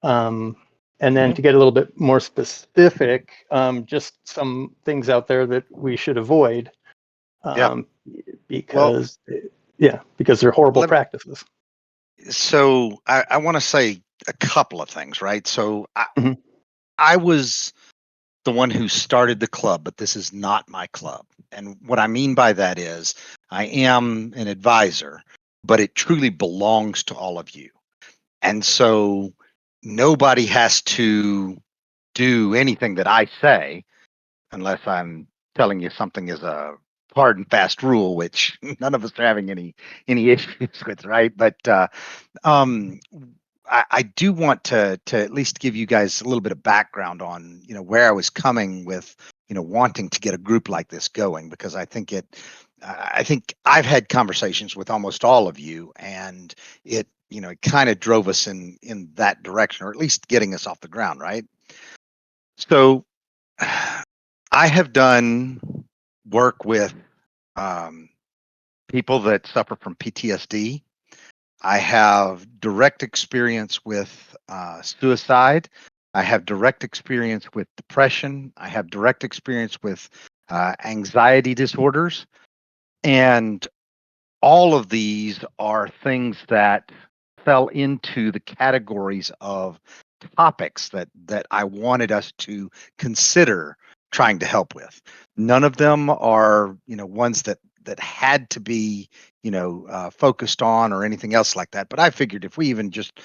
Um, and then Mhm. to get a little bit more specific, just some things out there that we should avoid, Yeah. um, Well, because because they're horrible let, practices. so I want to say a couple of things, right? So Mhm. I was the one who started the club, but this is not my club. And what I mean by that is I am an advisor, but it truly belongs to all of you. And so nobody has to do anything that I say unless I'm telling you something is a hard and fast rule, which none of us are having any issues with, right? But um, I do want to at least give you guys a little bit of background on where I was coming with wanting to get a group like this going, because I think I've had conversations with almost all of you, and it kind of drove us in that direction, or at least getting us off the ground, right? So I have done work with um, people that suffer from PTSD. I have direct experience with suicide. I have direct experience with depression. I have direct experience with anxiety disorders. And all of these are things that fell into the categories of topics that I wanted us to consider trying to help with. None of them are, ones that had to be, focused on or anything else like that. But I figured if we even just,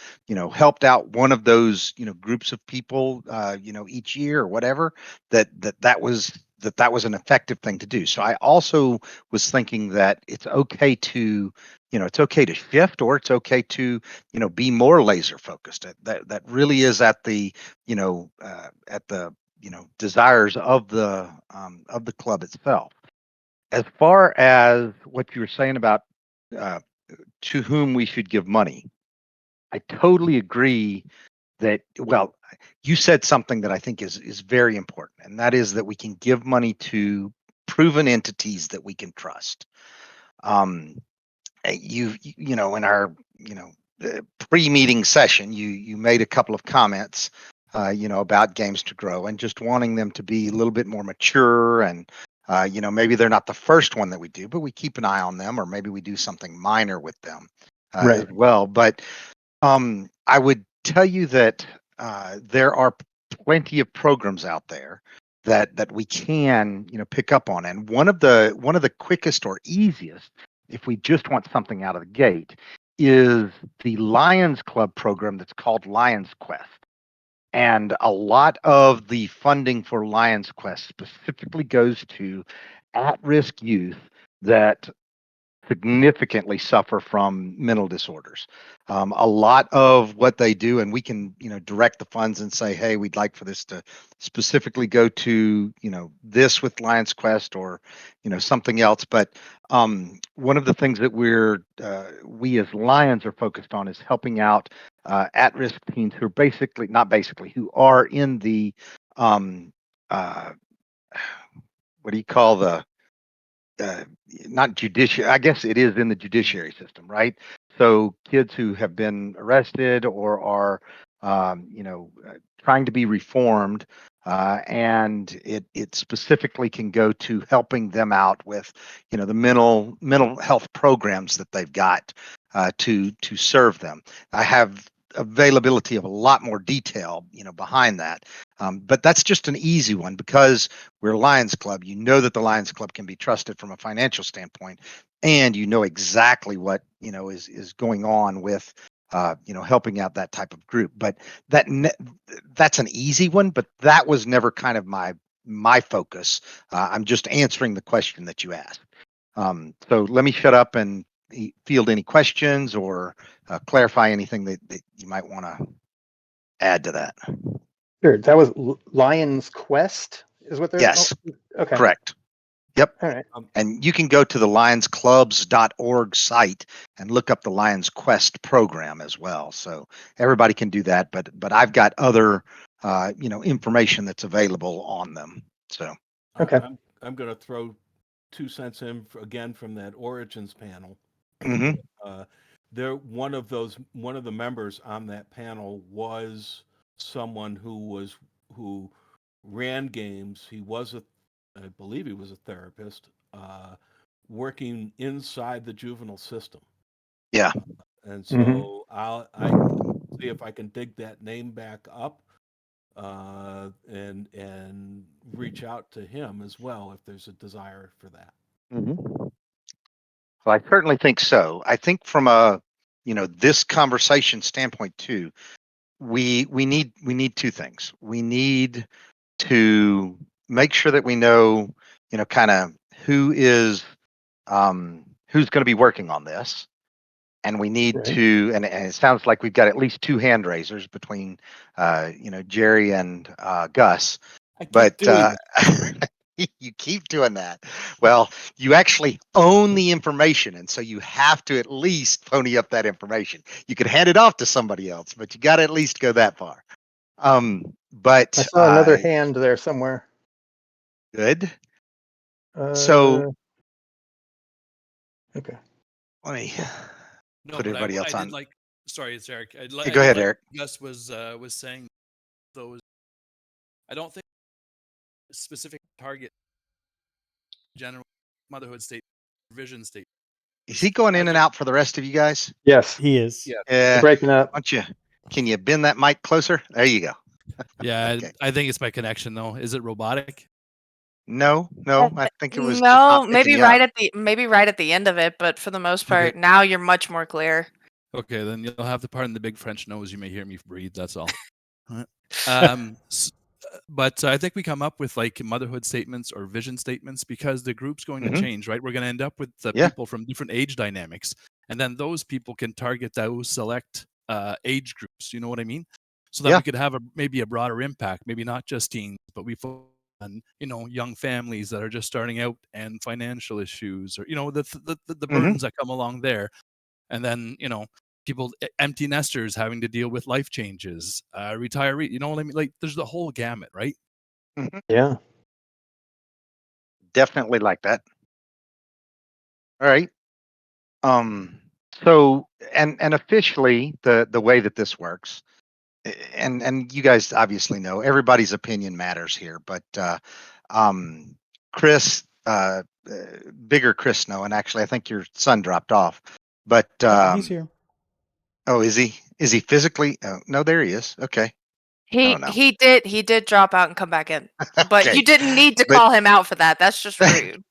helped out one of those, groups of people, each year or whatever, that was an effective thing to do. So I also was thinking that it's okay to shift, or it's okay to be more laser focused. That really is at the desires of the club itself. As far as what you were saying about uh, to whom we should give money, I totally agree that, well, you said something that I think is very important, and that is that we can give money to proven entities that we can trust. um in our pre-meeting session, you made a couple of comments about Games to Grow, and just wanting them to be a little bit more mature, and maybe they're not the first one that we do, but we keep an eye on them, or maybe we do something minor with them as Right. well. But I would tell you that there are plenty of programs out there that we can pick up on, and one of the quickest or easiest, if we just want something out of the gate, is the Lions Club program that's called Lions Quest. And a lot of the funding for Lions Quest specifically goes to at-risk youth that significantly suffer from mental disorders. A lot of what they do, and we can, direct the funds and say, hey, we'd like for this to specifically go to, this with Lions Quest, or, something else. But one of the things that we as Lions are focused on is helping out at-risk teens who are basically, not basically, who are in the, um, uh, what do you call the, uh, not judiciary, I guess it is in the judiciary system, right? So kids who have been arrested or are, trying to be reformed, and it specifically can go to helping them out with, the mental health programs that they've got to serve them. I have availability of a lot more detail, behind that, but that's just an easy one because we're a Lions Club. You know that the Lions Club can be trusted from a financial standpoint, and you know exactly what is going on with helping out that type of group. But that's an easy one, but that was never kind of my focus. I'm just answering the question that you asked. So let me shut up and field any questions, or clarify anything that you might want to add to that. Sure. That was Lion's Quest, is what they're called. Yes, Okay. correct. Yep. All right. Um, And you can go to the lionsclubs.org site and look up the Lions Quest program as well. So everybody can do that, but I've got other information that's available on them. So Okay. I'm going to throw 2 cents in again from that Origins panel. mhm. Uh, one of the members on that panel was someone who ran games. I believe he was a therapist, working inside the juvenile system. Yeah. And Mhm. so I see if I can dig that name back up, and reach out to him as well if there's a desire for that. Well, I certainly think so. I think from a, this conversation standpoint too, we need two things. We need to make sure that we know, kind of who's going to be working on this. And we need Right. to, and it sounds like we've got at least two hand raisers between, Jerry and Gus. I keep But doing you keep doing that. Well, you actually own the information, and so you have to at least pony up that information. You could hand it off to somebody else, but you got to at least go that far. But I saw another hand there somewhere. good. Uh, So okay. let me No, put but everybody else I on. did like. Sorry, it's Eric. Hey, go ahead, Eric. Gus was saying those. I don't think specific target general motherhood state vision state. Is he going in and out for the rest of you guys? Yes. He is. Yeah. You're breaking up. Why don't you? Can you bend that mic closer? There you go. Yeah, Okay. I think it's my connection though. Is it robotic? No, I think it was just No, not maybe picking right up. at the end of it, but for the most Okay. part, now you're much more clear. Okay, then you'll have to pardon the big French nose. You may hear me breathe. That's all. But I think we come up with like motherhood statements or vision statements because the group's going to change, right? We're going to end up with Yeah. people from different age dynamics, and then those people can target those select age groups. You know what I mean? So that Yeah. we could have maybe a broader impact, maybe not just teens, but we focus on young families that are just starting out and financial issues, or the burdens that come along there, and then people, empty nesters having to deal with life changes, retiree, you know what I mean? Like there's the whole gamut, right? Yeah. Definitely like that. All right. So and officially the way that this works, and you guys obviously know everybody's opinion matters here, but Chris, bigger Chris Snow, and actually I think your son dropped off, but He's here. oh, is he physically? Oh, no, there he is. Okay. He Oh, no. he did drop out and come back in, but Okay. you didn't need to But- call him out for that. That's just rude.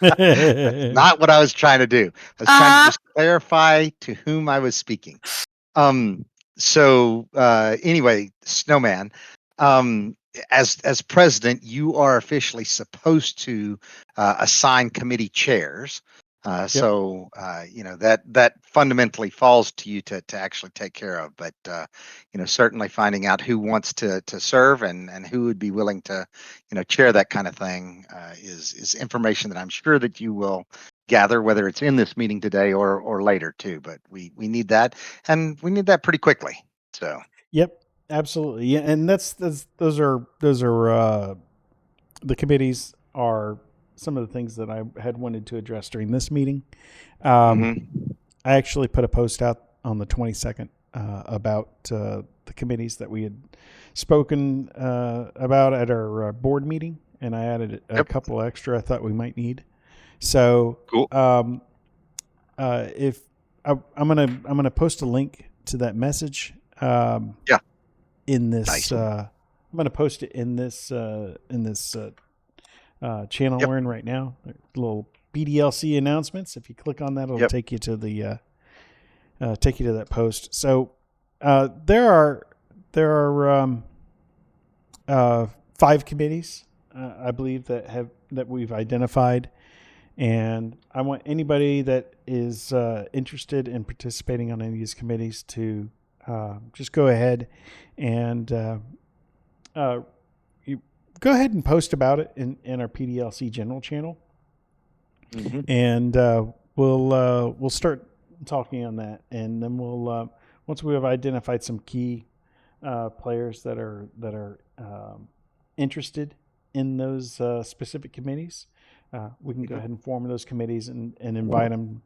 Not what I was trying to do. I was trying to just clarify to whom I was speaking. So anyway, Snowman, as president, you are officially supposed to assign committee chairs. So that fundamentally falls to you to actually take care of. But certainly finding out who wants to serve and who would be willing to chair that kind of thing is information that I'm sure that you will gather, whether it's in this meeting today or later too. But we need that, and we need that pretty quickly. So Yep, absolutely. Yeah, and those are the committees are some of the things that I had wanted to address during this meeting. I actually put a post out on the 22nd about the committees that we had spoken about at our board meeting, and I added a couple extra I thought we might need. So cool. If I'm gonna post a link to that message. In this, Nice. I'm gonna post it in this channel we're in right now. Little BDLC announcements. If you click on that, it'll take you to the that post. So there are 5 committees I believe that we've identified, and I want anybody that is interested in participating on any of these committees to just go ahead and you go ahead and post about it in our PDLC general channel, and we'll start talking on that, and then we'll once we have identified some key players that are interested in those specific committees, we can go ahead and form those committees and invite them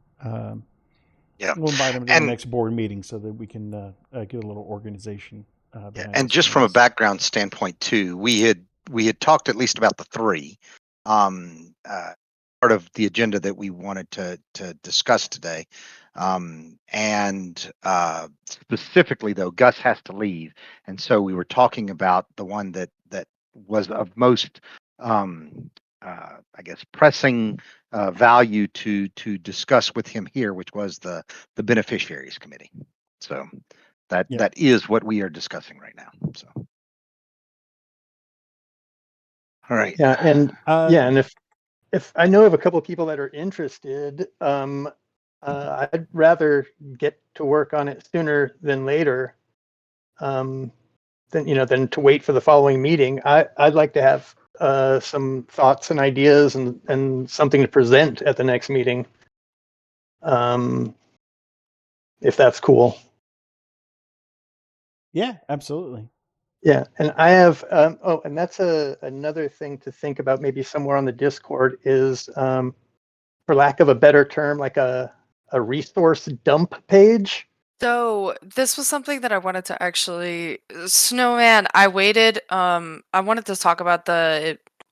Yeah. We'll invite them to And- the next board meeting so that we can get a little organization. Yeah, behind and those just from a committees. background standpoint too, we had talked at least about the three. Part of the agenda that we wanted to discuss today. And specifically though, Gus has to leave. And so we were talking about the one that was of most I guess pressing value to discuss with him here, which was the beneficiaries committee. So Yeah. that is what we are discussing right now. So all right. Yeah, and Uh, and if I know of a couple of people that are interested, I'd rather get to work on it sooner than later. Than than to wait for the following meeting. I'd like to have some thoughts and ideas and something to present at the next meeting. If that's cool. yeah, absolutely. Yeah, and I have and that's another thing to think about maybe somewhere on the Discord is for lack of a better term, like a resource dump page. So this was something that I wanted to actually Snowman, I waited. I wanted to talk about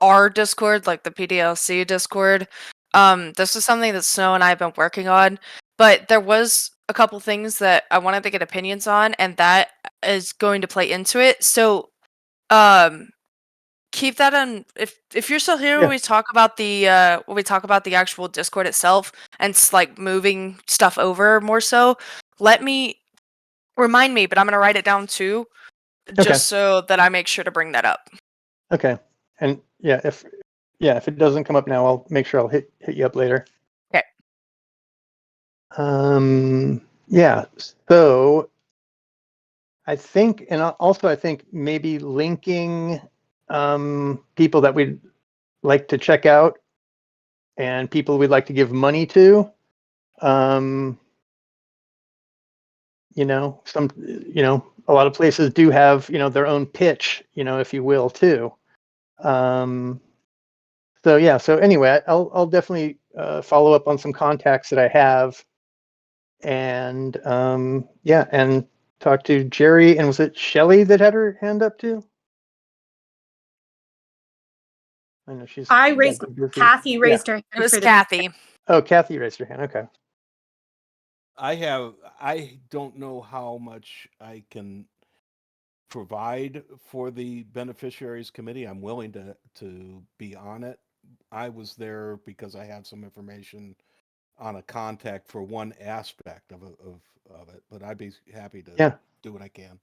our Discord, like the PDLC Discord. This is something that Snow and I have been working on, but there was a couple things that I wanted to get opinions on, and that is going to play into it. So keep that on if you're still here Yeah. when we talk about the actual Discord itself and like moving stuff over more so. Remind me, but I'm gonna write it down too, Okay. just so that I make sure to bring that up. Okay, and if it doesn't come up now, I'll make sure I'll hit you up later. Okay. Yeah. So I think, and also I think maybe linking people that we'd like to check out and people we'd like to give money to. A lot of places do have, their own pitch, if you will, too. So anyway, I'll definitely follow up on some contacts that I have, and and talk to Jerry. And was it Shelly that had her hand up too? I know she's. I raised. busy. Kathy raised her hand. It was for the- Kathy. Oh, Kathy raised her hand. Okay. I don't know how much I can provide for the beneficiaries committee. I'm willing to be on it. I was there because I had some information on a contact for one aspect of it, but I'd be happy to do what I can.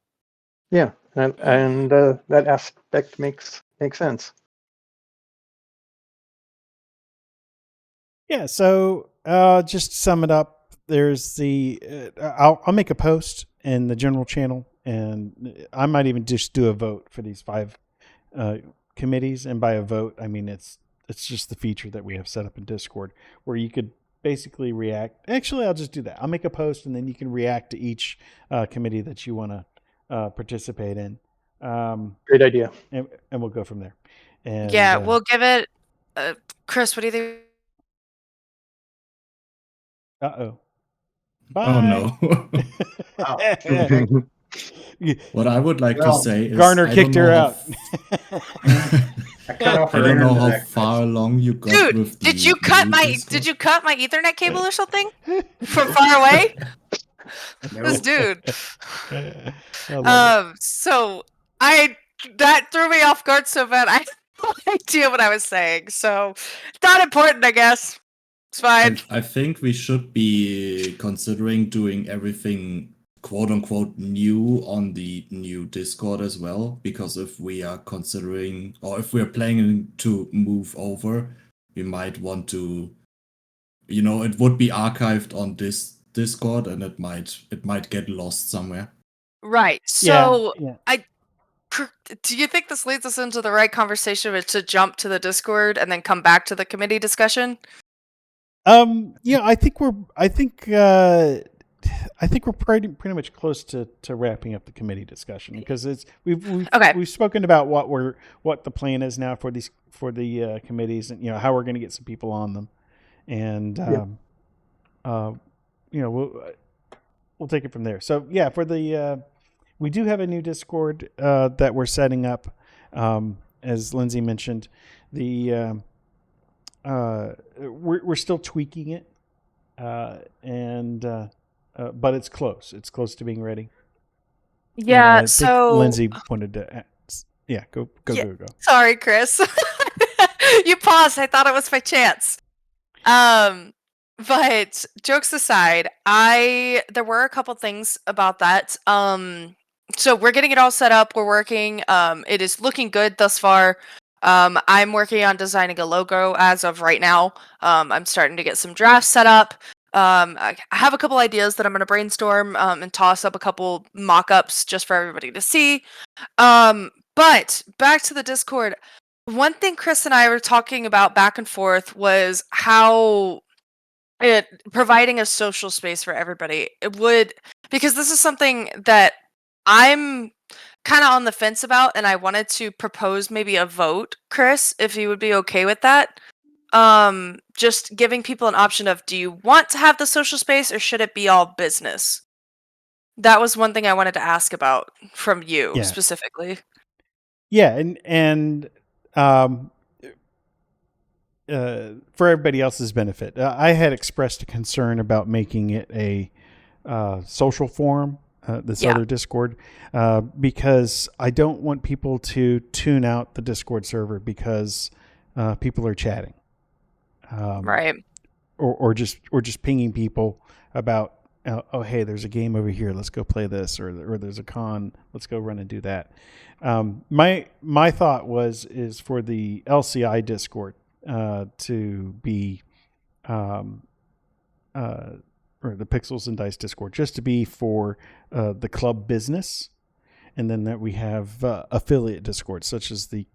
Yeah, and that aspect makes sense. Yeah. So just to sum it up, there's the I'll make a post in the general channel, and I might even just do a vote for these 5 committees. And by a vote, I mean it's just the feature that we have set up in Discord where you could basically react. Actually, I'll just do that. I'll make a post, and then you can react to each committee that you want to participate in. Great idea. And we'll go from there. And Yeah, we'll give it. Chris, what do you think? Uh-oh. Oh no. What I would like to say is Garner I kicked don't her know out. I don't know how far along you got Dude, with the did you cut new my Discord. Ethernet cable or something from far away? This dude. I love it. So that threw me off guard so bad. I had no idea what I was saying. So not important, I guess. It's fine. I think we should be considering doing everything quote unquote new on the new Discord as well, because if we are considering or if we're planning to move over, we might want to, it would be archived on this Discord and it might get lost somewhere. Right. So yeah. do you think this leads us into the right conversation to jump to the Discord and then come back to the committee discussion? Yeah, I think we're pretty much close to wrapping up the committee discussion, because we've spoken about what the plan is now for the committees, and how we're going to get some people on them, and we'll take it from there. So yeah, for the we do have a new Discord that we're setting up. As Lindsay mentioned, the we're still tweaking it, but it's close. It's close to being ready. Yeah, I think so Lindsay wanted to. Yeah, go. sorry, Chris. You paused. I thought it was my chance. But jokes aside, there were a couple things about that. So we're getting it all set up. We're working. It is looking good thus far. I'm working on designing a logo as of right now. I'm starting to get some drafts set up. I have a couple ideas that I'm going to brainstorm and toss up a couple mock-ups just for everybody to see. But back to the Discord. One thing Chris and I were talking about back and forth was how providing a social space for everybody. It would, because this is something that I'm kind of on the fence about, and I wanted to propose maybe a vote, Chris, if you would be okay with that. Just giving people an option of, do you want to have the social space or should it be all business? That was one thing I wanted to ask about from you specifically. Yeah, and for everybody else's benefit, I had expressed a concern about making it a social forum, this other Discord, because I don't want people to tune out the Discord server because people are chatting, Right. or just pinging people about, oh hey, there's a game over here, let's go play this, or there's a con, let's go run and do that. My thought is for the LCI Discord to be or the Pixels and Dice Discord just to be for the club business, and then that we have affiliate Discords such as the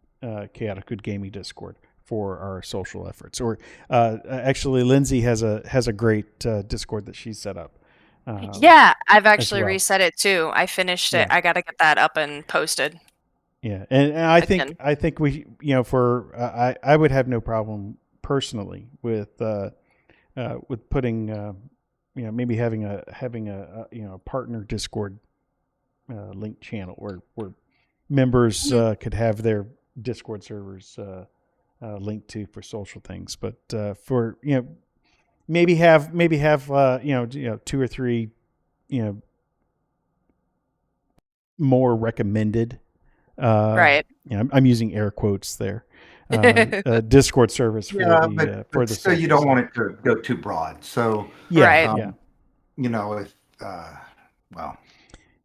Chaotic Good Gaming Discord for our social efforts. Or actually, Lindsay has a great Discord that she's set up. Yeah, I've actually well. reset it too. I finished it. Yeah. I got to get that up and posted. Yeah, and I Again. think we, for I would have no problem personally with putting maybe having a partner Discord link channel where members could have their Discord servers linked to for social things, but for maybe have 2 or 3 more recommended. Right. Yeah, I'm using air quotes there. Discord service for but the still, you social don't want side. it to go too broad. So Yeah, Right. yeah, if well,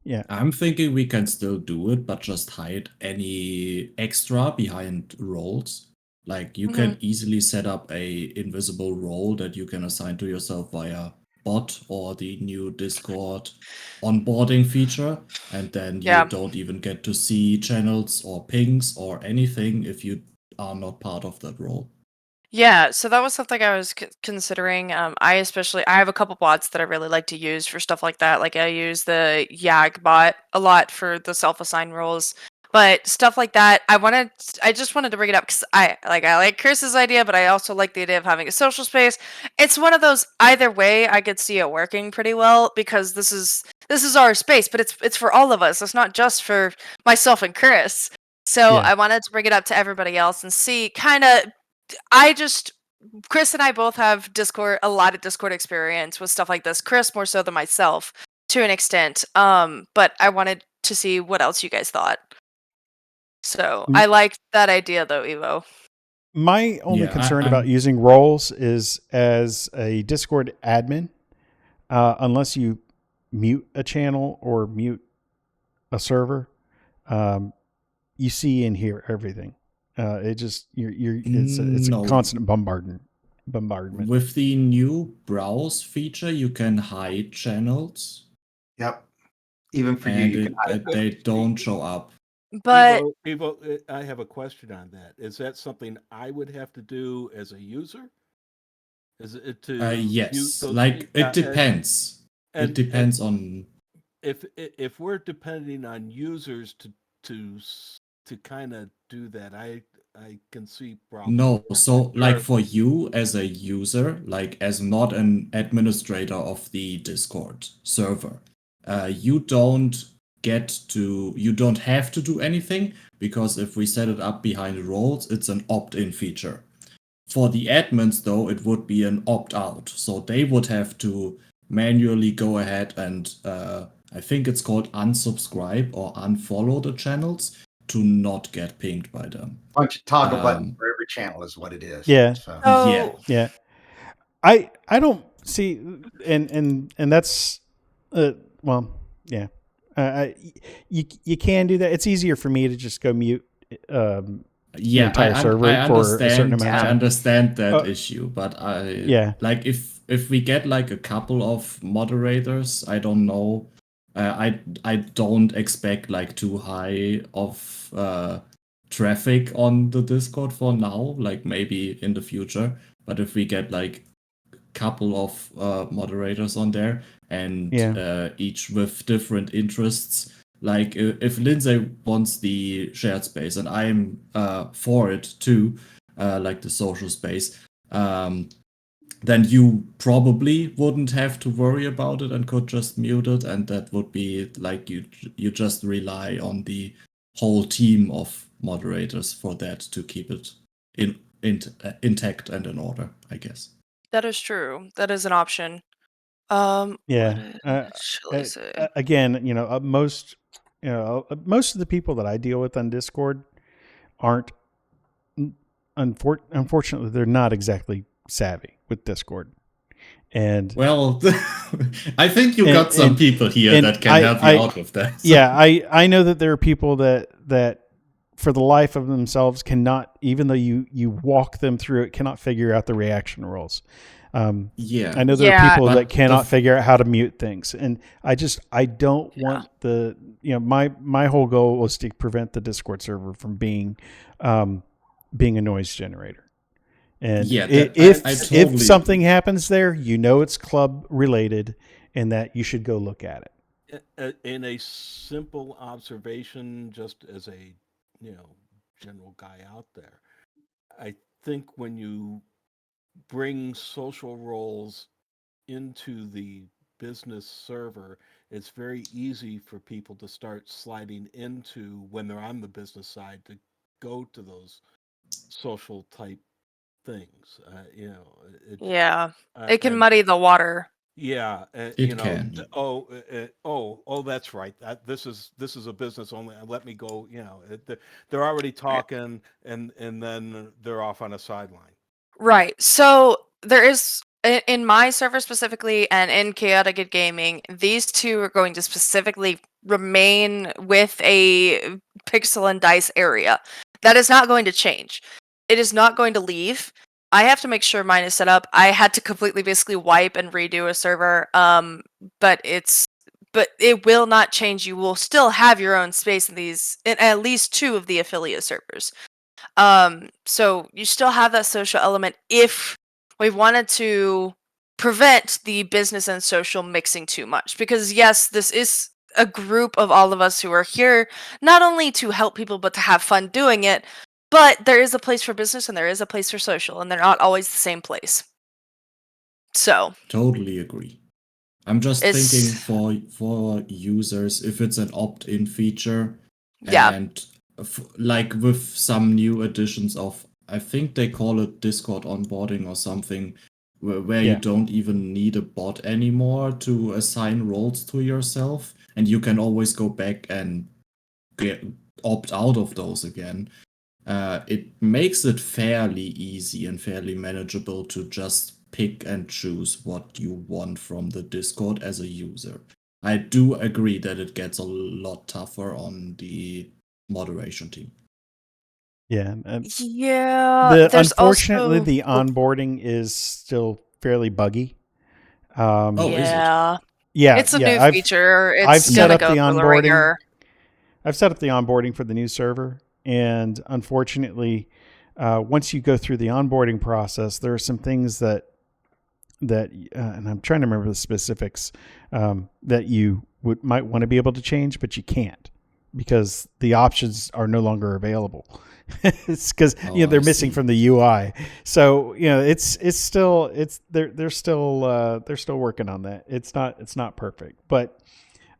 yeah. I'm thinking we can still do it, but just hide any extra behind roles. Like you can easily set up a invisible role that you can assign to yourself via bot or the new Discord onboarding feature, and then you Yeah. don't even get to see channels or pings or anything if you are not part of that role. Yeah, so that was something I was considering. I have a couple bots that I really like to use for stuff like that. Like I use the YAG bot a lot for the self-assigned roles, but stuff like that, I just wanted to bring it up because I like Chris's idea, but I also like the idea of having a social space. It's one of those, either way, I could see it working pretty well because this is our space, but it's for all of us. It's not just for myself and Chris. So Yeah. I wanted to bring it up to everybody else and see Chris and I both have a lot of Discord experience with stuff like this. Chris more so than myself to an extent. But I wanted to see what else you guys thought. So I liked that idea though, Evo. My only Yeah, concern I'm- about using roles is as a Discord admin, unless you mute a channel or mute a server, you see and hear everything. It just it's No. a constant bombardment. With the new browse feature, you can hide channels, yep. Even for and you can hide it. they don't show up. But Evo, I have a question on that. Is that something I would have to do as a user? Is it to mute Yes, those like pe- it depends. and- It depends on. if we're depending on users to kind of do that, I can see problems. No, so like Sure. for you as a user, like as not an administrator of the Discord server, you don't have to do anything, because if we set it up behind roles, it's an opt-in feature. For the admins, though, it would be an opt-out. So they would have to manually go ahead and I think it's called unsubscribe or unfollow the channels to not get pinged by them. Bunch of toggle buttons for every channel is what it is. Yeah. So. Oh, Yeah. I don't see, and that's well, yeah. You can do that. It's easier for me to just go mute Yeah, entire server I for a certain understand. amount of I time. understand that issue, but like if we get like a couple of moderators, I don't know. I don't expect like too high of traffic on the Discord for now. Like maybe in the future, but if we get like a couple of moderators on there and each with different interests. Like if Lindsay wants the shared space and I'm for it too, like the social space, then you probably wouldn't have to worry about it and could just mute it, and that would be like you just rely on the whole team of moderators for that to keep it intact and in order, I guess. that is true. That is an option. Yeah. What shall I say? Again, most of the people that I deal with on Discord aren't. Unfortunately, they're not exactly savvy with Discord. And well, I think you got some people here that can help you out with that. So. Yeah, I know that there are people that for the life of themselves cannot, even though you walk them through it, cannot figure out the reaction rules. I know there are people that cannot figure out how to mute things, and I don't want my whole goal was to prevent the Discord server from being a noise generator. And if something happens there, it's club related, and that you should go look at it. In a simple observation, just as a general guy out there, I think when you bring social roles into the business server, it's very easy for people to start sliding into, when they're on the business side, to go to those social type things. It can muddy the water. Yeah, it can. That's right. This is a business only. Let me go. They're already talking, and then they're off on a sideline. Right. So there is, in my server specifically, and in Chaotic Good Gaming, these two are going to specifically remain with a pixel and dice area. That is not going to change. It is not going to leave. I have to make sure mine is set up. I had to completely basically wipe and redo a server. But it will not change. You will still have your own space in at least two of the affiliate servers. So you still have that social element if we wanted to prevent the business and social mixing too much. Because yes, this is a group of all of us who are here not only to help people but to have fun doing it. But there is a place for business and there is a place for social, and they're not always the same place. So totally agree. I'm just thinking for users, if it's an opt-in feature, and like with some new additions of, I think they call it Discord onboarding or something, where you don't even need a bot anymore to assign roles to yourself, and you can always go back and opt out of those again. It makes it fairly easy and fairly manageable to just pick and choose what you want from the Discord as a user. I do agree that it gets a lot tougher on the moderation team. Yeah. Unfortunately, the onboarding is still fairly buggy. Yeah. It's a new feature. I've set up the onboarding. I've set up the onboarding for the new server. And unfortunately, once you go through the onboarding process, there are some things that and I'm trying to remember the specifics, that you might want to be able to change, but you can't because the options are no longer available. It's because Oh, they're I missing see. from the UI. So it's still they're still working on that. It's not perfect, but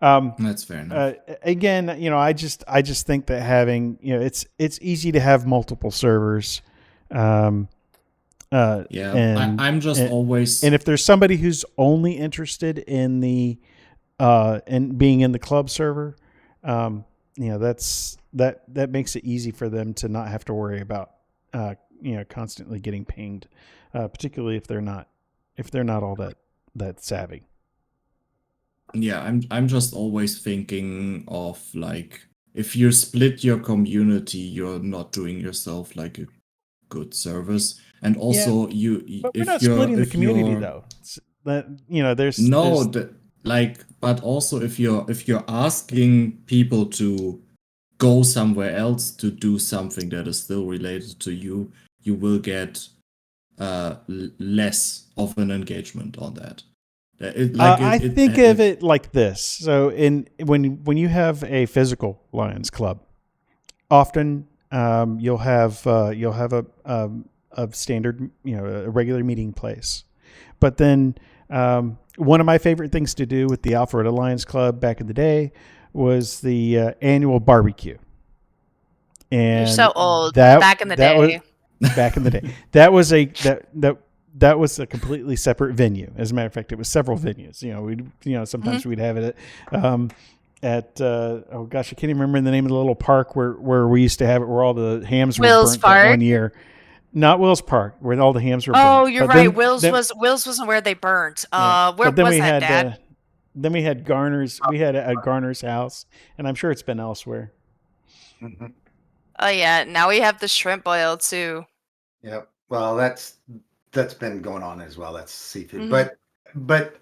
That's fair enough. again, I just think that having it's easy to have multiple servers, Yeah, and I'm just always and if there's somebody who's only interested in the in being in the club server, that makes it easy for them to not have to worry about constantly getting pinged, particularly if they're not all that savvy. yeah, I'm just always thinking of like if you split your community, you're not doing yourself like a good service. And also But we're not splitting the community though. That there's but also if you're asking people to go somewhere else to do something that is still related to you, you will get less of an engagement on that. I think of it like this. So when you have a physical Lions Club, often you'll have a standard, a regular meeting place. But then one of my favorite things to do with the Alpharetta Lions Club back in the day was the annual barbecue. And You're so old. Back in the day. Back in the day, that was that was a completely separate venue. As a matter of fact, it was several venues. Sometimes we'd have it at oh gosh, I can't even remember the name of the little park where we used to have it, where all the hams were burnt that one year. Not Wills Park, where all the hams were burnt. Oh, you're right. Wills wasn't where they burnt. Where was that, Dad? Then we had Garner's. We had at Garner's house, and I'm sure it's been elsewhere. Mm-hmm. Oh yeah, now we have the shrimp boil too. Yep. Well, that's been going on as well. That's seafood. Mhm. But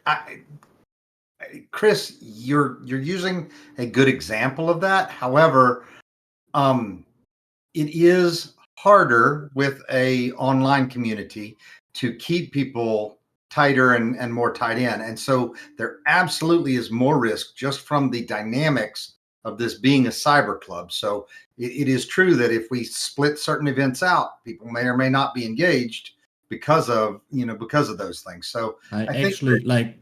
Chris, you're using a good example of that. However, it is harder with a online community to keep people tighter and more tied in. And so there absolutely is more risk just from the dynamics of this being a cyber club. So it is true that if we split certain events out, people may or may not be engaged because of those things. So I think actually that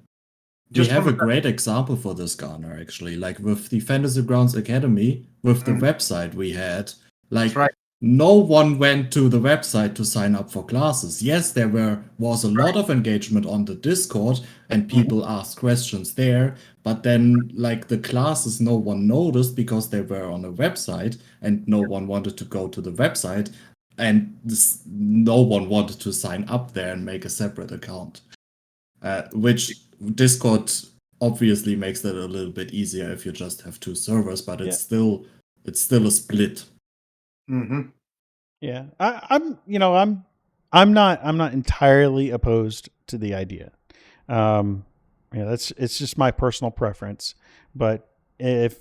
we have a great example for this, Garner, actually. Like with the Fantasy Grounds Academy, with the website we had, like no one went to the website to sign up for classes. Yes, there was a lot of engagement on the Discord and people asked questions there, but then like the classes no one noticed because they were on a website and no one wanted to go to the website, and no one wanted to sign up there and make a separate account. Which Discord obviously makes it a little bit easier if you just have two servers, but it's still a split. Mm-hmm. Yeah, I'm not entirely opposed to the idea. It's just my personal preference. But if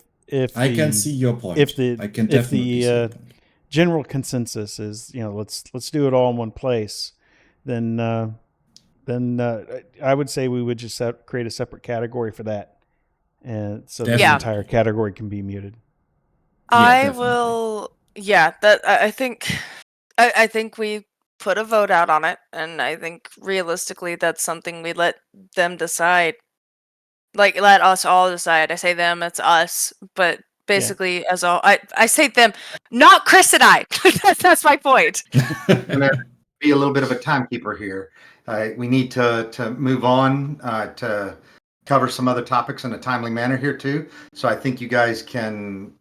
I can see your point, if the see your point. General consensus is let's do it all in one place, then I would say we would just create a separate category for that, and so the entire category can be muted. I will. Yeah, that I think. I think we put a vote out on it, and I think realistically that's something we let them decide. Like let us all decide. I say them, it's us, but basically as all I say them, not Chris and I. That's my point. I'm gonna be a little bit of a timekeeper here. We need to move on to cover some other topics in a timely manner here too. So I think you guys can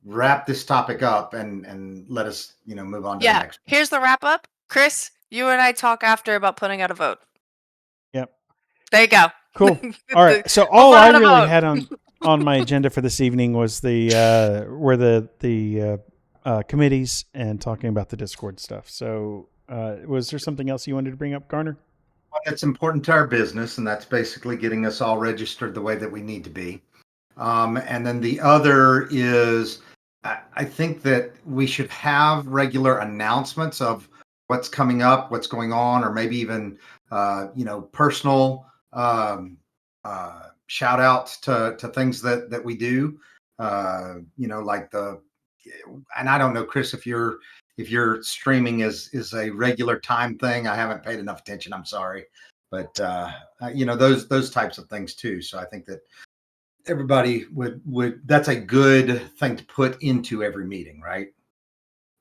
wrap this topic up and let us move on to the next. Here's the wrap up. Chris, you and I talk after about putting out a vote. Yep. There you go. Cool. All right. So all I really had on my agenda for this evening was the committees and talking about the Discord stuff. So was there something else you wanted to bring up, Garner? Well, it's important to our business, and that's basically getting us all registered the way that we need to be. And then the other is, I think that we should have regular announcements of what's coming up, what's going on, or maybe even, personal shout outs to things that we do, like the and I don't know, Chris, if your streaming is a regular time thing. I haven't paid enough attention. I'm sorry, but those types of things too. So I think that everybody would that's a good thing to put into every meeting, right?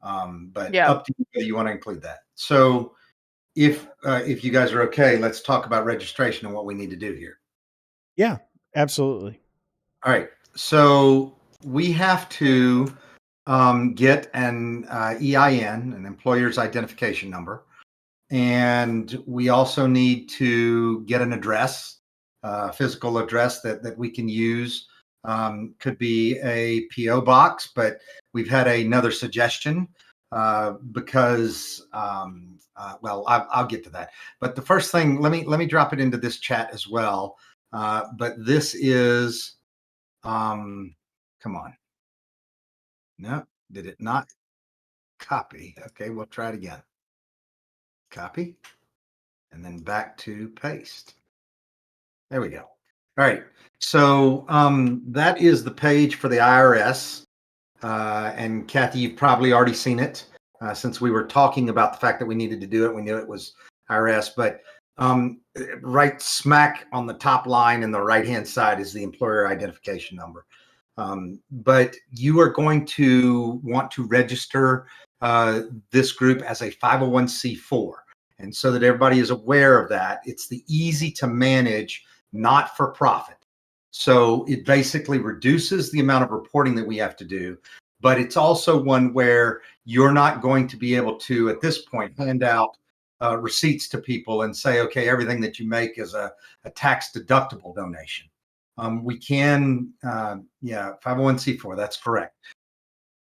But Yeah. up to you whether you want to include that. So if you guys are okay, let's talk about registration and what we need to do here. Yeah, absolutely. All right. So we have to get an EIN, an employer's identification number. And we also need to get an address, a physical address that we can use. Could be a PO box, but we've had another suggestion because, well, I'll get to that. But the first thing, let me drop it into this chat as well. But this is, come on. No, did it not copy? Okay, we'll try it again. Copy, and then back to paste. There we go. All right. So that is the page for the IRS. And Kathy, you've probably already seen it since we were talking about the fact that we needed to do it. We knew it was IRS, but right smack on the top line in the right-hand side is the employer identification number. But you are going to want to register this group as a 501c4. And so that everybody is aware of that, it's the easy to manage, not for profit. So it basically reduces the amount of reporting that we have to do, but it's also one where you're not going to be able to, at this point, hand out receipts to people and say, okay, everything that you make is a tax deductible donation. We can, 501c4, that's correct.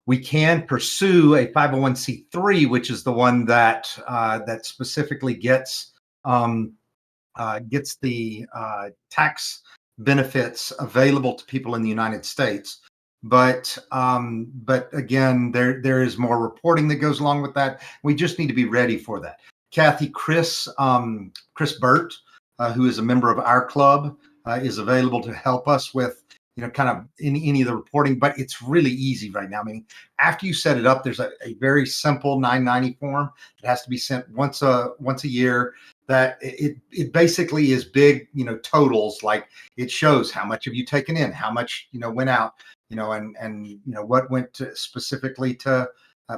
We can pursue a 501c3, which is the one that that specifically gets the tax benefits available to people in the United States. But again, there is more reporting that goes along with that. We just need to be ready for that. Kathy, Chris Burt, who is a member of our club, is available to help us with kind of any of the reporting, but it's really easy right now. I mean, after you set it up, there's a very simple 990 form that has to be sent once a year. That it basically is big, totals. Like it shows how much have you taken in, how much went out, and what went to specifically to.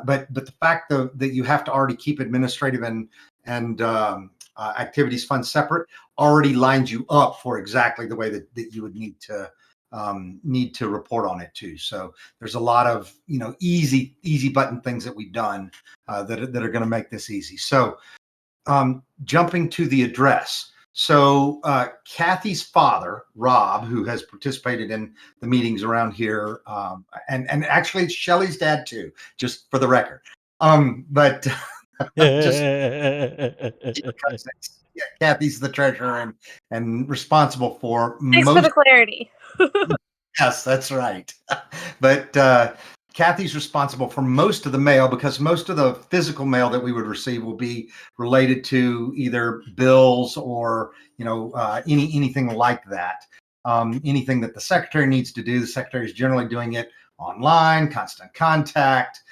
But the fact that you have to already keep administrative and activities funds separate already lines you up for exactly the way that you would need to report on it too. So there's a lot of easy button things that we've done that are going to make this easy. So jumping to the address. So Kathy's father, Rob, who has participated in the meetings around here, and actually it's Shelly's dad too, just for the record. But just Kathy's the treasurer and responsible for Thanks for the clarity. Yes, that's right. But Kathy's responsible for most of the mail, because most of the physical mail that we would receive will be related to either bills or anything like that. Anything that the secretary needs to do, the secretary is generally doing it online, constant contact,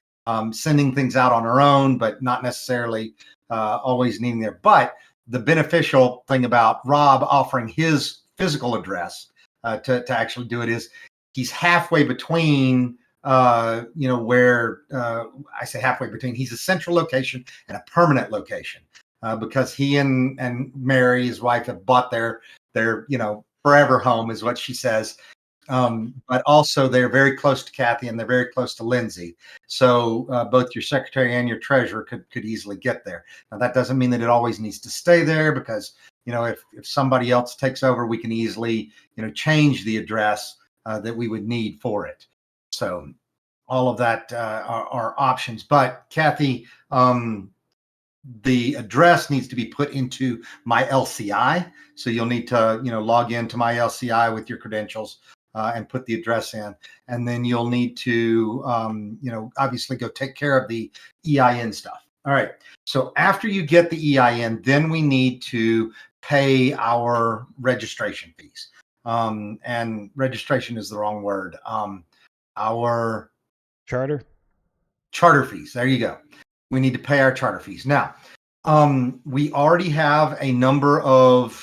sending things out on her own, but not necessarily always needing there. But the beneficial thing about Rob offering his physical address to actually do it is he's halfway between where I say halfway between, he's a central location and a permanent location because he and Mary, his wife, have bought their forever home, is what she says. But also they're very close to Kathy and they're very close to Lindsay. So both your secretary and your treasurer could easily get there. Now that doesn't mean that it always needs to stay there, because if somebody else takes over, we can easily change the address that we would need for it. So all of that are options. But Kathy, the address needs to be put into my LCI. So you'll need to log into my LCI with your credentials and put the address in. And then you'll need to obviously go take care of the EIN stuff. All right. So after you get the EIN, then we need to pay our registration fees. And registration is the wrong word. Our charter. charter fees. There you go. We need to pay our charter fees. Now, we already have a number of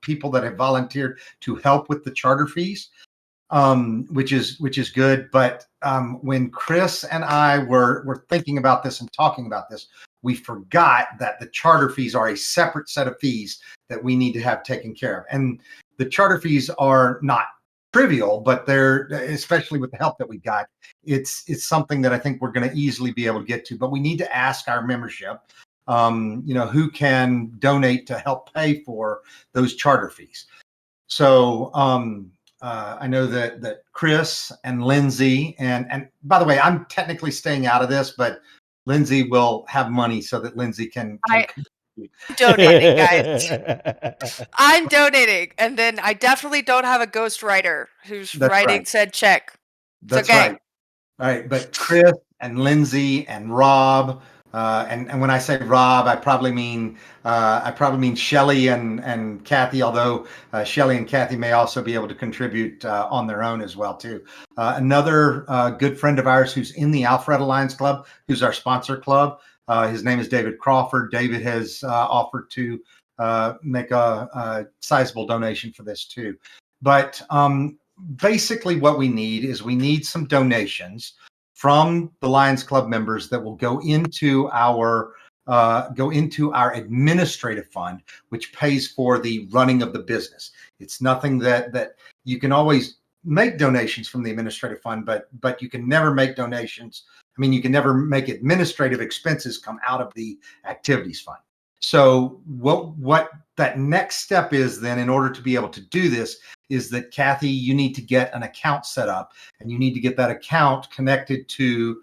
people that have volunteered to help with the charter fees, which is good. But when Chris and I were thinking about this and talking about this, we forgot that the charter fees are a separate set of fees that we need to have taken care of. And the charter fees are not trivial, but they're, especially with the help that we got, it's something that I think we're going to easily be able to get to. But we need to ask our membership, who can donate to help pay for those charter fees. So I know that Chris and Lindsay, and by the way, I'm technically staying out of this, but Lindsay will have money so that Lindsay can donating, guys. I'm donating, and then I definitely don't have a ghostwriter who's writing said check. That's right. All right, but Chris and Lindsay and Rob, and when I say Rob, I probably mean Shelly and Kathy. Although Shelly and Kathy may also be able to contribute on their own as well too. Another good friend of ours who's in the Alpharetta Lions Club, who's our sponsor club. His name is David Crawford. David has offered to make a sizable donation for this too. But basically what we need some donations from the Lions Club members that will go into our administrative fund, which pays for the running of the business. It's nothing that you can always make donations from the administrative fund, but you can never make donations. I mean, you can never make administrative expenses come out of the activities fund. So what that next step is then, in order to be able to do this, is that Kathy, you need to get an account set up, and you need to get that account connected to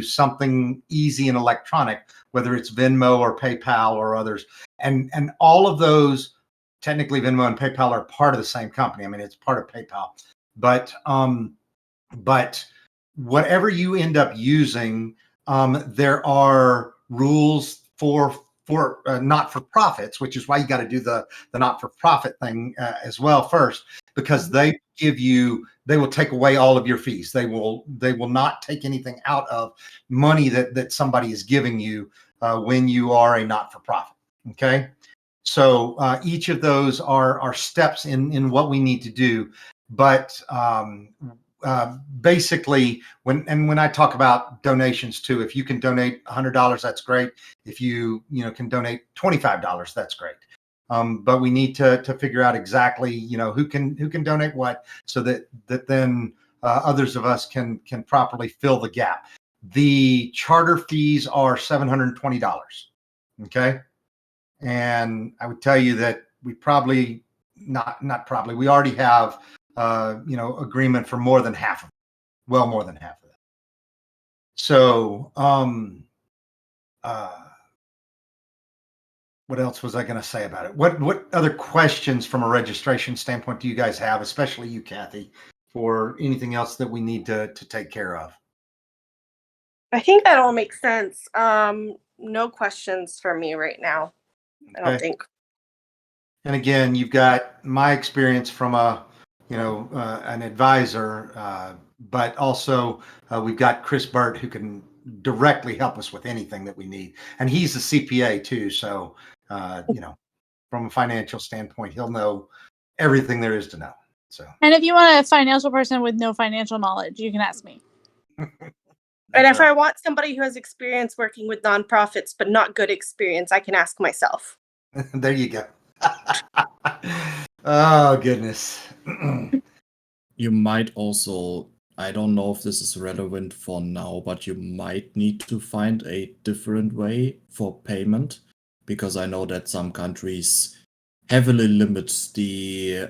something easy and electronic, whether it's Venmo or PayPal or others. And all of those, technically Venmo and PayPal are part of the same company. I mean, it's part of PayPal, but whatever you end up using, there are rules for not-for-profits, which is why you got to do the not-for-profit thing as well first, because they will take away all of your fees. They will not take anything out of money that somebody is giving you when you are a not-for-profit. Okay, so each of those are steps in what we need to do, but basically, when I talk about donations too, if you can donate $100, that's great. If you can donate $25, that's great. But we need to figure out exactly who can donate what, so that then others of us can properly fill the gap. The charter fees are $720. Okay, and I would tell you that we probably we already have agreement for more than half of it. Well, more than half of that. So, what else was I going to say about it? What other questions from a registration standpoint do you guys have, especially you, Kathy, for anything else that we need to take care of? I think that all makes sense. No questions for me right now. I don't think. And again, you've got my experience from an advisor, but also we've got Chris Burt, who can directly help us with anything that we need. And he's a CPA too. So, from a financial standpoint, he'll know everything there is to know. So, and if you want a financial person with no financial knowledge, you can ask me. And if I want somebody who has experience working with nonprofits, but not good experience, I can ask myself. There you go. Oh, goodness. You might also, I don't know if this is relevant for now, but you might need to find a different way for payment, because I know that some countries heavily limit the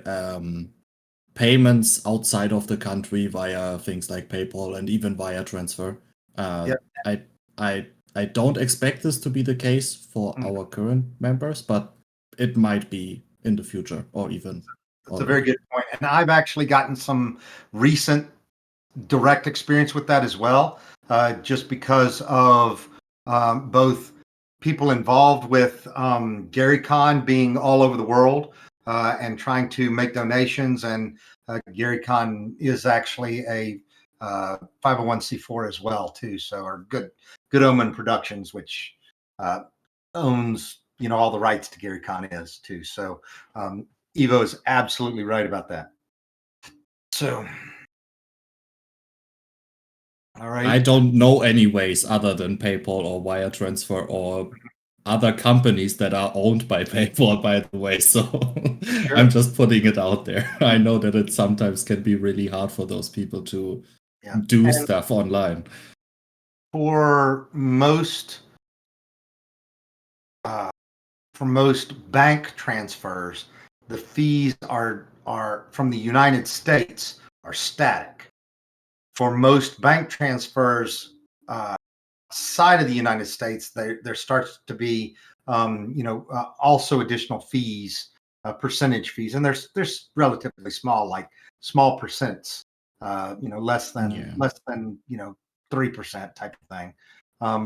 payments outside of the country via things like PayPal and even via transfer. I don't expect this to be the case for our current members, but it might be in the future, or even. That's a very good point. And I've actually gotten some recent direct experience with that as well, just because of both people involved with GaryCon being all over the world and trying to make donations. And GaryCon is actually 501c4 as well too. So our Good Omen Productions, which owns all the rights to Gary Con is too. So Evo is absolutely right about that. So all right. I don't know any ways other than PayPal or wire transfer or other companies that are owned by PayPal, by the way. So Sure. I'm just putting it out there. I know that it sometimes can be really hard for those people to do And stuff online. for most bank transfers, the fees are from the United States are static. For most bank transfers outside of the United States, there starts to be also additional fees, percentage fees, and there's relatively small, like small percents, less than 3% type of thing.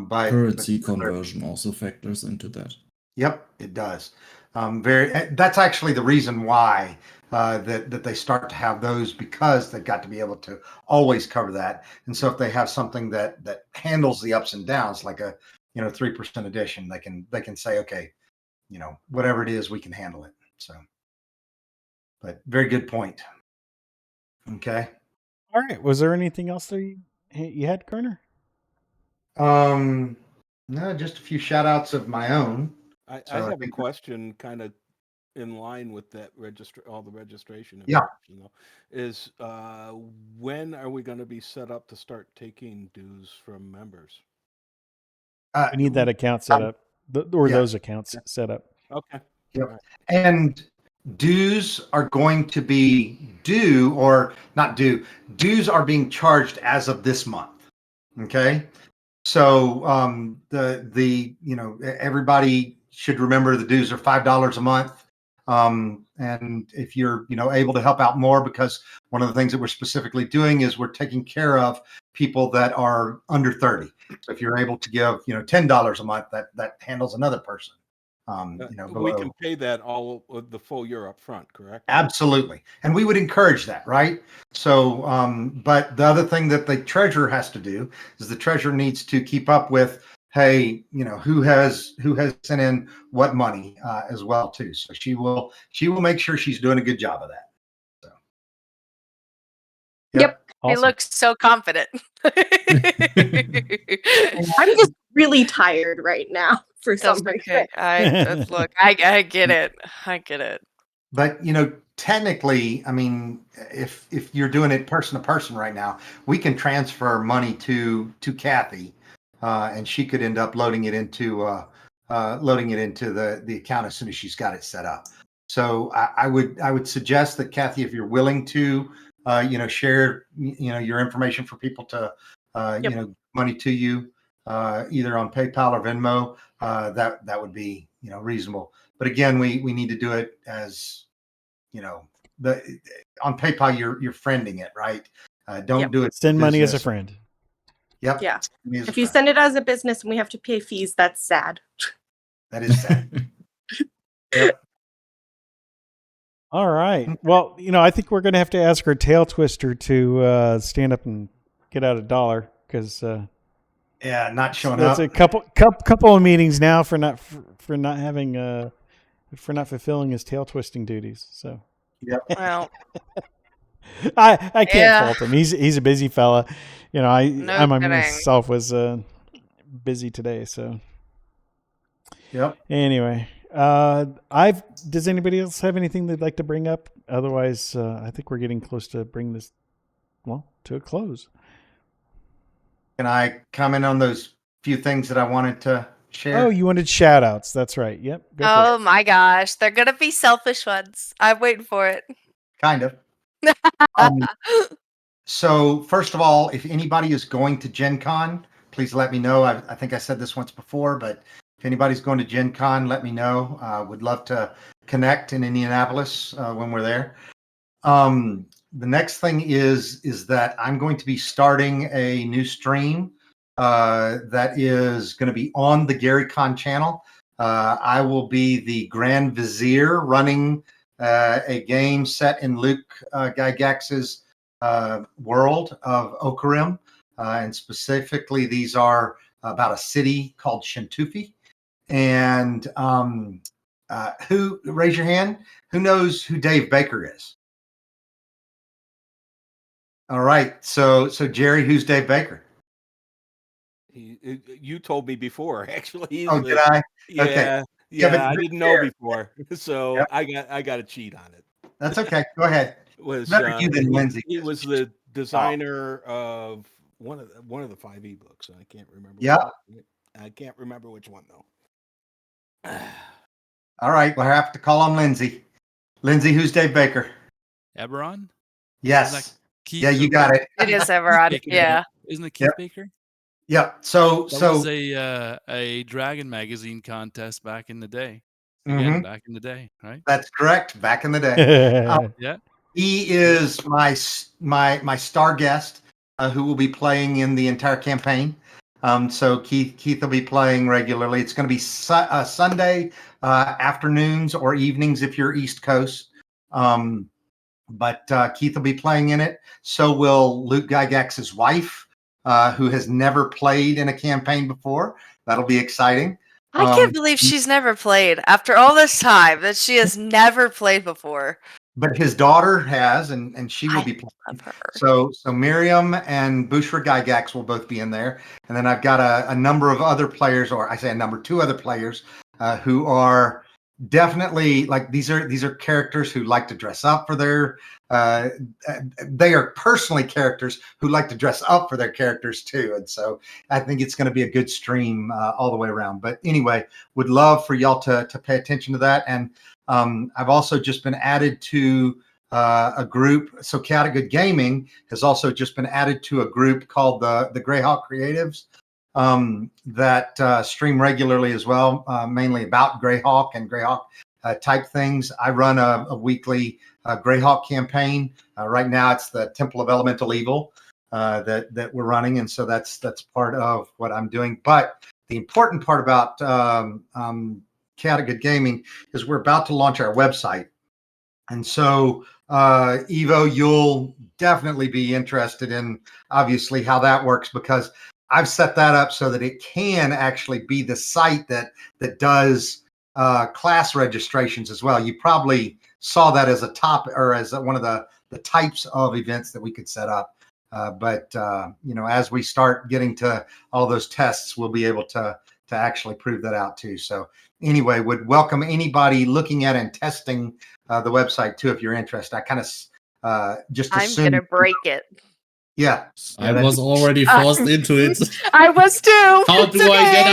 But Currency conversion also factors into that. Yep, it does. That's actually the reason why that they start to have those, because they've got to be able to always cover that. And so if they have something that handles the ups and downs, like a 3% addition, they can say, okay, whatever it is, we can handle it. So, but very good point. Okay. All right. Was there anything else that you had, Kerner? No, just a few shout outs of my own. I have a question kind of in line with that all the registration. Yeah. Is when are we going to be set up to start taking dues from members? We need that account set up, those accounts set up. Okay. Yep. Right. And dues are going to be due, or not due. Dues are being charged as of this month. Okay. So everybody should remember the dues are $5 a month. And if you're able to help out more, because one of the things that we're specifically doing is we're taking care of people that are under 30. So if you're able to give $10 a month, that handles another person. We can pay that all of the full year up front, correct? Absolutely. And we would encourage that, right? So, but the other thing that the treasurer has to do is the treasurer needs to keep up with, hey, who has sent in what money as well too. So she will make sure she's doing a good job of that. So. Yep. Awesome. He looks so confident. I'm just really tired right now for some reason. Okay. I get it. I get it. But technically, I mean, if you're doing it person to person right now, we can transfer money to Kathy, and she could end up loading it into the account as soon as she's got it set up. So I would suggest that, Kathy, if you're willing to share your information for people to money to you either on PayPal or Venmo, that would be reasonable. But again, we need to do it as on PayPal you're friending it, right? Don't do it. Send money as a friend. Yep. Yeah. If you send it as a business and we have to pay fees, that's sad. That is sad. Yep. All right. Well, I think we're going to have to ask our tail twister to stand up and get out $1, because not showing that's up. a couple of meetings now for not having for not fulfilling his tail twisting duties. So yeah. Well, I can't fault him. He's a busy fella. I myself was busy today. So yep. Anyway, does anybody else have anything they'd like to bring up? Otherwise, I think we're getting close to bring this to a close. Can I comment on those few things that I wanted to share? Oh, you wanted shout outs. That's right. Yep. Oh my gosh. They're going to be selfish ones. I'm waiting for it. Kind of. So first of all, if anybody is going to Gen Con, please let me know. I think I said this once before, but if anybody's going to Gen Con, let me know. Would love to connect in Indianapolis when we're there. The next thing is that I'm going to be starting a new stream that is going to be on the Gary Con channel. I will be the Grand Vizier running a game set in Luke Gygax's world of Okarim, and specifically these are about a city called Shintufi. And who, raise your hand, who knows who Dave Baker is? All right, so Jerry, who's Dave Baker? You told me before, actually. He's Oh, did I? Yeah, Okay. yeah, I didn't know Share. before, so Yep. I got to cheat on it. That's okay. Go ahead. Was Better you than Lindsay. he was the designer of one of the 5 ebooks. I can't remember. Yeah. I can't remember which one though. All right, we'll have to call on Lindsay. Lindsay, who's Dave Baker? Eberron? Yes. Keith Yeah, you or- got it. It is Everard. Baker, Yeah. Isn't it Keith Yep. Baker? Yep. So That was a Dragon magazine contest back in the day. Again, Mhm. back in the day, right? That's correct. Back in the day. Yeah. He is my star guest, who will be playing in the entire campaign. So Keith will be playing regularly. It's going to be Sunday afternoons or evenings if you're East Coast. But Keith will be playing in it. So will Luke Gygax's wife, who has never played in a campaign before. That'll be exciting. I can't believe she's never played after all this time that she has never played before. But his daughter has, and she will be playing. Love her. So Miriam and Bushra Gygax will both be in there. And then I've got a number of other players, or I say a number 2 other players, who are definitely like these are characters who like to dress up for their they are personally characters who like to dress up for their characters too. And so I think it's going to be a good stream all the way around. But anyway, would love for y'all to pay attention to that. And I've also just been added to a group. So Chaotic Good Gaming has also just been added to a group called the Greyhawk Creatives that stream regularly as well, mainly about Greyhawk and Greyhawk type things. I run a weekly Greyhawk campaign. Right now, it's the Temple of Elemental Evil that we're running, and so that's part of what I'm doing. But the important part about Chaotic Good Gaming is we're about to launch our website, and so Evo, you'll definitely be interested in obviously how that works, because I've set that up so that it can actually be the site that does class registrations as well. You probably saw that as a top or as one of the types of events that we could set up. But as we start getting to all those tests, we'll be able to actually prove that out too. So anyway, would welcome anybody looking at and testing the website too if you're interested. I kind of just I'm assumed. gonna break it. Yeah. I was already forced into it. I was too. How do I get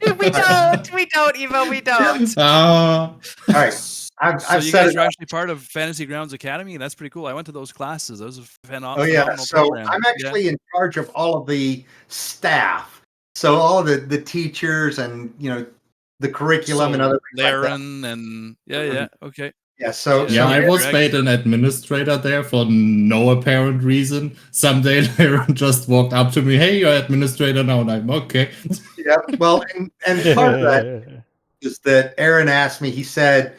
out? We don't, Evo. We don't. All right. I've So you set guys it are up. actually part of Fantasy Grounds Academy. That's pretty cool. I went to those classes. Those are Oh phenomenal. yeah. So programs. I'm Yeah. actually in charge of all of the staff. So all of the teachers and the curriculum and So other things like that. Laren and yeah. Okay. Yeah. So Yeah, I was Greg- made an administrator there for no apparent reason. Someday Laren just walked up to me, "Hey, you're administrator now," and I'm okay. yeah. Well, and part of that is that Aaron asked me. He said,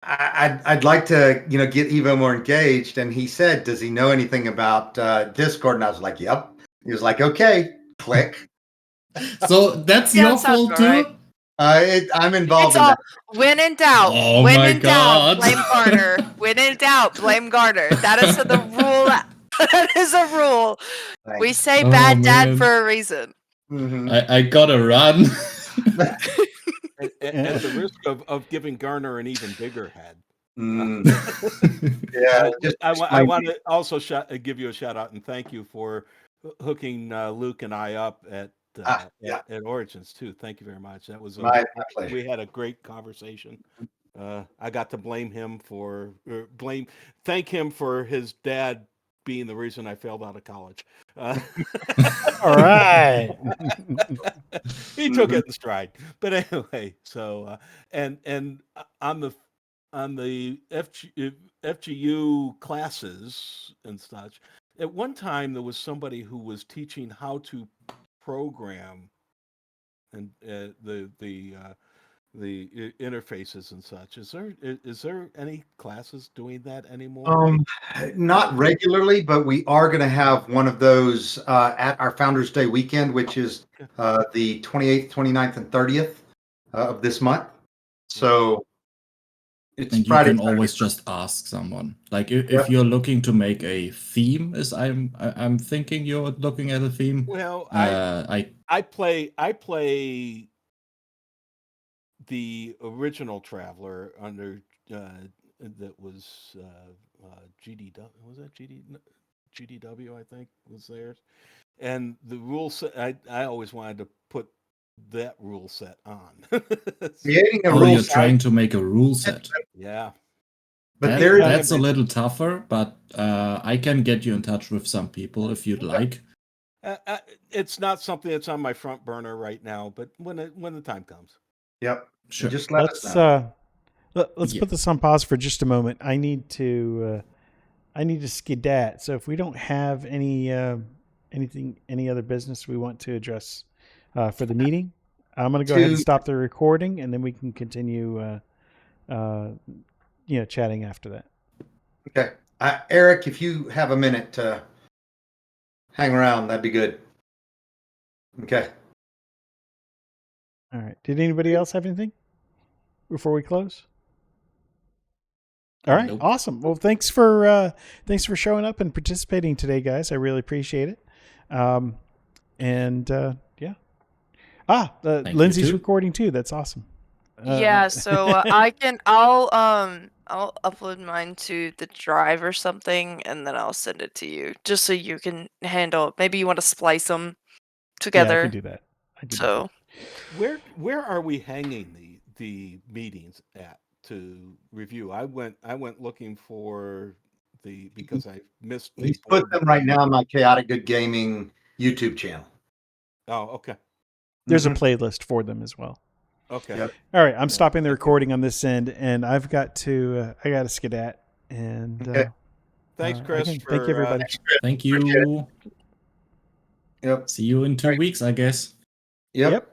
I'd like to, get Evo more engaged. And he said, does he know anything about Discord? And I was like, yep. He was like, okay, click. So that's Yeah, your sounds fault alright. too? I'm involved It's in all that. when in doubt. Oh when my in God. doubt, blame Garner. When in doubt, blame Garner. That is the rule. That is a rule. We say Oh, bad dad man. for a reason. Mhm. I gotta run. At the risk of giving Garner an even bigger head. Mm. Yeah. just I explain- want to also give you a shout out and thank you for hooking Luke and I up at yeah. at Origins too. Thank you very much. That was My pleasure. we had a great conversation. I got to thank him for his dad being the reason I failed out of college. All right. He took it in stride. But anyway, so and on the FGU classes and such, at one time there was somebody who was teaching how to program and interfaces and such. Is there any classes doing that anymore? Not regularly, but we are going to have one of those at our Founders Day weekend, which is the 28th, 29th, and 30th of this month. So it's And you Friday. can always just ask someone. Like if you're looking to make a theme, as I'm thinking you're looking at a theme. Well, I play the original Traveler under that was GDW. Was that GDW? I think was theirs. And the rule set, I always wanted to put that rule set on. Creating a Oh, rule you're set. trying to make a rule set. Yeah. But that's a little tougher, but I can get you in touch with some people if you'd like. It's not something that's on my front burner right now, but when the time comes. Yep. Sure. Just let us know. Let's put this on pause for just a moment. I need to skedat. So if we don't have any other business we want to address for the meeting, I'm going to go ahead and stop the recording, and then we can continue chatting after that. Okay. Eric, if you have a minute to hang around, that'd be good. Okay. All right. Did anybody else have anything before we close? All right. Nope. Awesome. Well, thanks for showing up and participating today, guys. I really appreciate it. Yeah. Lindsay's recording too. That's awesome. Yeah, so I'll upload mine to the drive or something, and then I'll send it to you, just so you can handle. Maybe you want to splice them together. Yeah, I can do that. Where are we hanging the meetings at to review? I went looking for because I missed. He's put them right now on my Chaotic Good Gaming YouTube channel. Oh, okay. There's a playlist for them as well. Okay. Yep. All right, I'm stopping the recording on this end, and I've got to skedat. And thanks, Chris. Thank you, everybody. Thank you. Yep. See you in 2 weeks, I guess. Yep.